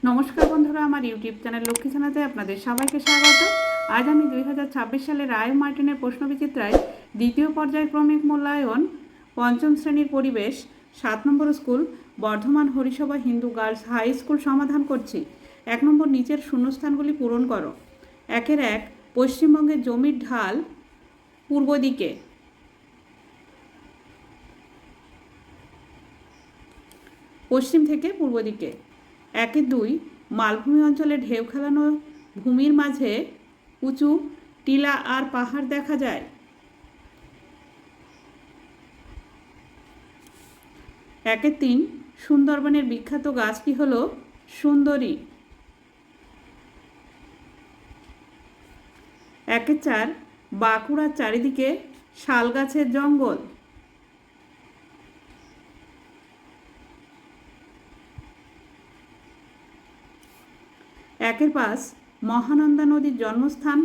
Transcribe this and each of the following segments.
নমস্কার বন্ধুরা, আমার ইউটিউব চ্যানেল লক্ষ্মী ছানাতে আপনাদের সবাইকে স্বাগত। আজ আমি 2026 সালের রায় মার্টিনের প্রশ্নবিচিত্রায় দ্বিতীয় পর্যায়ক্রমিক মূল্যায়ন পঞ্চম শ্রেণীর পরিবেশ 7 নম্বর school Bardhaman Harisabha Hindu girls high school সমাধান করছি। 1 নম্বর, নিচের শূন্যস্থানগুলি পূরণ করো। 1 পশ্চিমবঙ্গের জমির ঢাল পূর্ব দিকে। পশ্চিম থেকে পূর্ব দিকে। 1-2, মালভূমি অঞ্চলে ঢেউ খেলানো ভূমির মাঝে উঁচু টিলা আর পাহাড় দেখা যায়। 1-3, সুন্দরবনের বিখ্যাত গাছটি হল সুন্দরী। 1-4, বাঁকুড়ার চারিদিকে শাল গাছের জঙ্গল। 1-5, মহানন্দা নদীর জন্মস্থান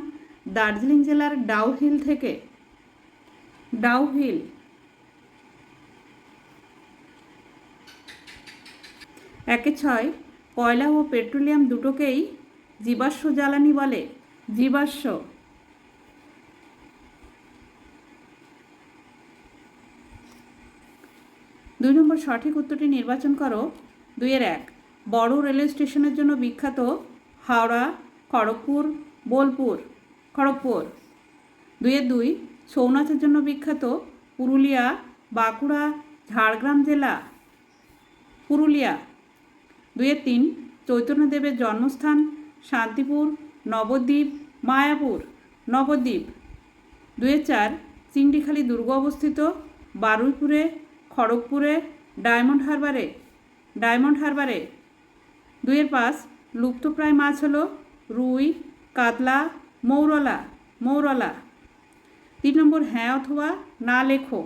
দার্জিলিং জেলার ডাউহিল থেকে। ডাউহিল। 1-6, কয়লা ও পেট্রোলিয়াম দুটোকেই জীবাশ্ম জ্বালানি বলে। জীবাশ্ম। 2 নম্বর, সঠিক উত্তরটি নির্বাচন করো। 2-1, বড় রেলওয়ে স্টেশনের জন্য বিখ্যাত হাওড়া, খড়গপুর, বোলপুর। খড়গপুর। 2-2, ছৌ নাচের জন্য বিখ্যাত পুরুলিয়া, বাঁকুড়া, ঝাড়গ্রাম জেলা। পুরুলিয়া। 2-3, চৈতন্যদেবের জন্মস্থান শান্তিপুর, নবদ্বীপ, মায়াপুর। নবদ্বীপ। 2-4, চিংড়িখালি দুর্গ অবস্থিত বারুইপুরে, খড়গপুরে, ডায়মন্ড হারবারে। ডায়মন্ড হারবারে। 2-5, লুপ্তপ্রায় মাছ হলো রুই, কাতলা, মৌরলা। মৌরলা। 3 নম্বর, হ্যাঁ অথবা না লেখো।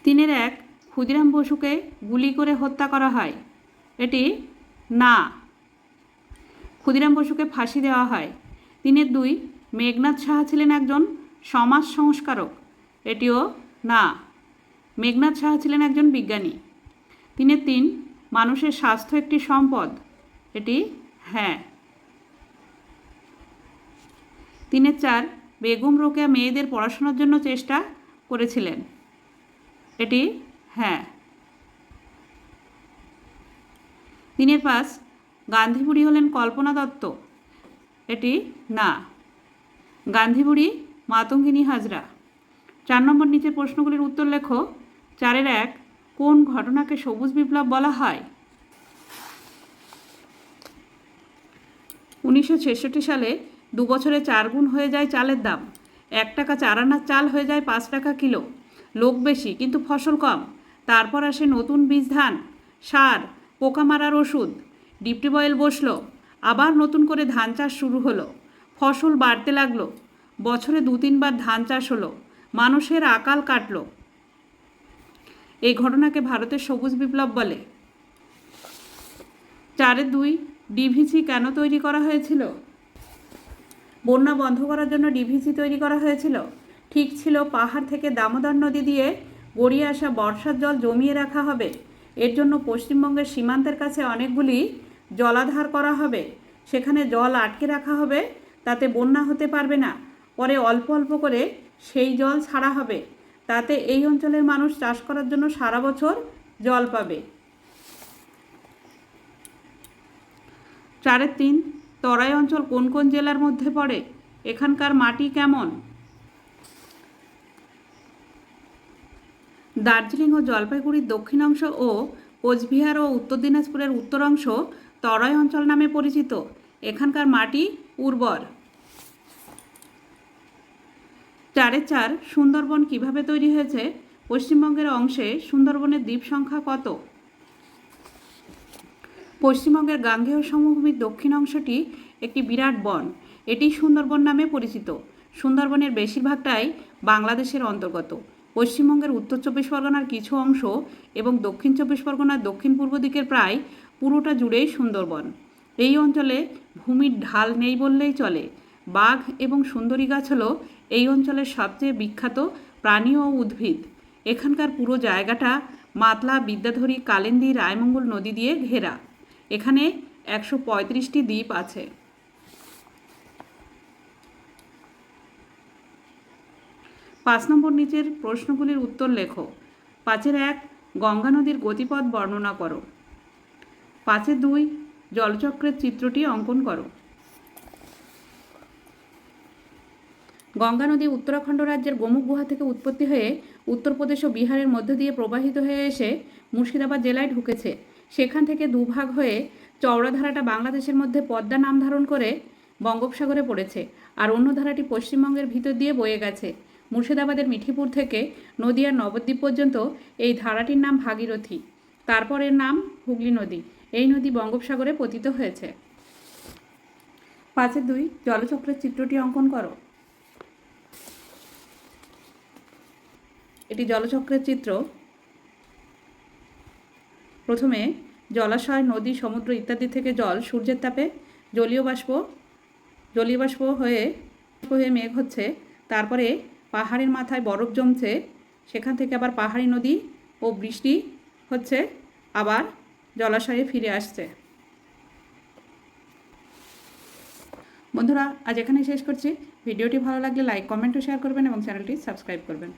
3-1, ক্ষুদিরাম বসুকে গুলি করে হত্যা করা হয়। এটি না। ক্ষুদিরাম বসুকে ফাঁসি দেওয়া হয়। 3-2, মেঘনাদ সাহা ছিলেন একজন সমাজ সংস্কারক। এটিও না। মেঘনাদ সাহা ছিলেন একজন বিজ্ঞানী। 3-3, মানুষের স্বাস্থ্য একটি সম্পদ। এটি হ্যাঁ। 3-4, বেগম রোকেয়া মেয়েদের পড়াশোনার জন্য চেষ্টা করেছিলেন। এটি হ্যাঁ। 3-5, গান্ধী বুড়ি হলেন কল্পনা দত্ত। এটি না। গান্ধী বুড়ি মাতঙ্গিনী হাজরা। 4 নম্বর, নিচের প্রশ্নগুলির উত্তর লেখো। 4-1, কোন ঘটনাকে সবুজ বিপ্লব বলা হয়? 1966 সালে 2 বছরে 4 গুণ হয়ে যায় চালের দাম। 1 টাকা 4 আনার চাল হয়ে যায় 5 টাকা কিলো। লোক বেশি কিন্তু ফসল কম। তারপর আসে নতুন বীজ ধান, সার, পোকা মারার ওষুধ। ডিপটি বয়েল বসলো। আবার নতুন করে ধান চাষ শুরু হলো। ফসল বাড়তে লাগলো। বছরে 2-3 বার ধান চাষ হলো। মানুষের আকাল কাটলো। এই ঘটনাকে ভারতের সবুজ বিপ্লব বলে। 4-2, ডিভিসি কেন তৈরি করা হয়েছিল? বন্যা বন্ধ করার জন্য ডিভিসি তৈরি করা হয়েছিল। ঠিক ছিল, পাহাড় থেকে দামোদর নদী দিয়ে গড়িয়ে আসা বর্ষার জল জমিয়ে রাখা হবে। এর জন্য পশ্চিমবঙ্গের সীমান্তের কাছে অনেকগুলি জলাধার করা হবে। সেখানে জল আটকে রাখা হবে, তাতে বন্যা হতে পারবে না। পরে অল্প অল্প করে সেই জল ছাড়া হবে, তাতে এই অঞ্চলের মানুষ চাষ করার জন্য সারা বছর জল পাবে। 4-3, তরাই অঞ্চল কোন কোন জেলার মধ্যে পড়ে? এখানকার মাটি কেমন? দার্জিলিং ও জলপাইগুড়ির দক্ষিণাংশ ও কোচবিহার ও উত্তর দিনাজপুরের উত্তরাংশ তরাই অঞ্চল নামে পরিচিত। এখানকার মাটি উর্বর। 4-4, সুন্দরবন কিভাবে তৈরি হয়েছে? পশ্চিমবঙ্গের অংশে সুন্দরবনের দ্বীপ সংখ্যা কত? পশ্চিমবঙ্গের গাঙ্গেয় সমভূমির দক্ষিণ অংশটি একটি বিরাট বন। এটি সুন্দরবন নামে পরিচিত। সুন্দরবনের বেশিরভাগটাই বাংলাদেশের অন্তর্গত। পশ্চিমবঙ্গের উত্তর 24 পরগনার কিছু অংশ এবং দক্ষিণ 24 পরগনার দক্ষিণ পূর্ব দিকের প্রায় পুরোটা জুড়েই সুন্দরবন। এই অঞ্চলে ভূমির ঢাল নেই বললেই চলে। বাঘ এবং সুন্দরী গাছ হলো এই অঞ্চলের সবচেয়ে বিখ্যাত প্রাণী ও উদ্ভিদ। এখানকার পুরো জায়গাটা মাতলা, বিদ্যাধরী, কালিন্দী, রায়মঙ্গল নদী দিয়ে ঘেরা। এখানে 135টি দ্বীপ আছে। 5 নম্বর নিচের প্রশ্নগুলির উত্তর লেখো। 5-1 গঙ্গা নদীর গতিপথ বর্ণনা করো। 5-2 জলচক্রের চিত্রটি অঙ্কন করো। গঙ্গা নদী উত্তরাখণ্ড রাজ্যের গোমুখ গুহা থেকে উৎপত্তি হয়ে উত্তরপ্রদেশ ও বিহারের মধ্য দিয়ে প্রবাহিত হয়ে এসে মুর্শিদাবাদ জেলায় ঢুকেছে। সেখান থেকে দুভাগ হয়ে চওড়া ধারাটা বাংলাদেশের মধ্যে পদ্মা নাম ধারণ করে বঙ্গোপসাগরে পড়েছে, আর অন্য ধারাটি পশ্চিমবঙ্গের ভিতর দিয়ে বয়ে গেছে। মুর্শিদাবাদের মিঠিপুর থেকে নদিয়ার নবদ্বীপ পর্যন্ত এই ধারাটির নাম ভাগীরথী, তারপর এর নাম হুগলি নদী। এই নদী বঙ্গোপসাগরে পতিত হয়েছে। 5-2 জলচক্রের চিত্রটি অঙ্কন করো। এটি জলচক্রের চিত্র। প্রথমে জলাশয়, নদী, সমুদ্র ইত্যাদি থেকে জল সূর্যের তাপে জলীয় বাষ্প হয়ে মেঘ হচ্ছে, তারপরে পাহাড়ের মাথায় বরফ জমছে, সেখান থেকে আবার পাহাড়ি নদী ও বৃষ্টি হচ্ছে, আবার জলাশয়ে ফিরে আসছে। বন্ধুরা, আজ এখানেই শেষ করছি। ভিডিওটি ভালো লাগলে লাইক, কমেন্ট ও শেয়ার করবেন এবং চ্যানেলটি সাবস্ক্রাইব করবেন।